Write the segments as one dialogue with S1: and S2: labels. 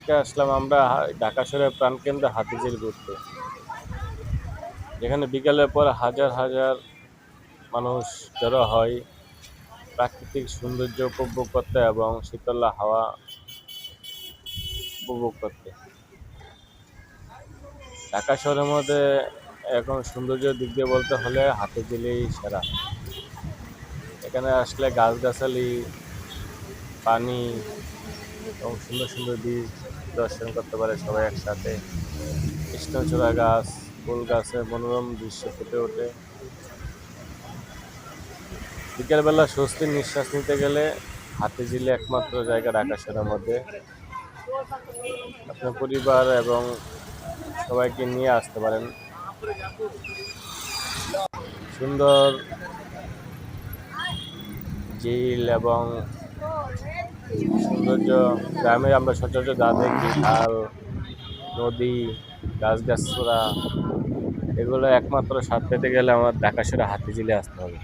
S1: আজকে আসলাম আমরা ঢাকা শহরের প্রাণকেন্দ্র হাতিঝিল ঘুরতে, যেখানে বিকেলের পর হাজার হাজার মানুষ জড়ো হয় প্রাকৃতিক সৌন্দর্য উপভোগ করতে এবং শীতল হাওয়া উপভোগ করতে। ঢাকা শহরের মধ্যে এখন সৌন্দর্যের দিক দিয়ে বলতে হলে হাতিঝিলেই সেরা। এখানে আসলে গাছগাছালি, পানি এবং সুন্দর সুন্দর বীজ দর্শন করতে পারে সবাই একসাথে। কৃষ্ণচূড়া গাছ, ফুল গাছের মনোরম দৃশ্য ফুটে ওঠে। বিকেলবেলা স্বস্তির নিঃশ্বাস নিতে গেলে হাতিঝিলে একমাত্র জায়গা ঢাকা শহরের মধ্যে। আপনার পরিবার এবং সবাইকে নিয়ে আসতে পারেন। সুন্দর ঝিল এবং সৌন্দর্য, গ্রামে আমরা সচরাচর যা দেখি, খাল, নদী, গাছগাছরা, এগুলো একমাত্র স্বাদ পেতে গেলে আমার ঢাকা শহরে হাতিঝিলে আসতে হবে।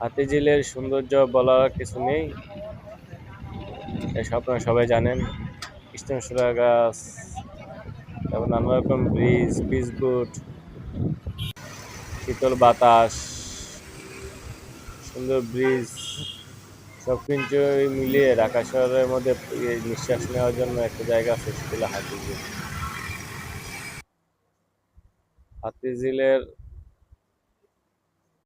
S1: হাতিঝিলের সৌন্দর্য বলার কিছু নেই, এসব আপনারা সবাই জানেন। কৃষ্ণচূড়া গাছ, তারপর নানা রকম ব্রিজ, পিচবোট, শীতল বাতাস, সুন্দর ব্রিজ, সব কিছু মিলিয়ে ঢাকা শহরের মধ্যে নিঃশ্বাস নেওয়ার জন্য একটা জায়গা আছে, সেটা হলো হাতিঝিল। হাতিঝিলের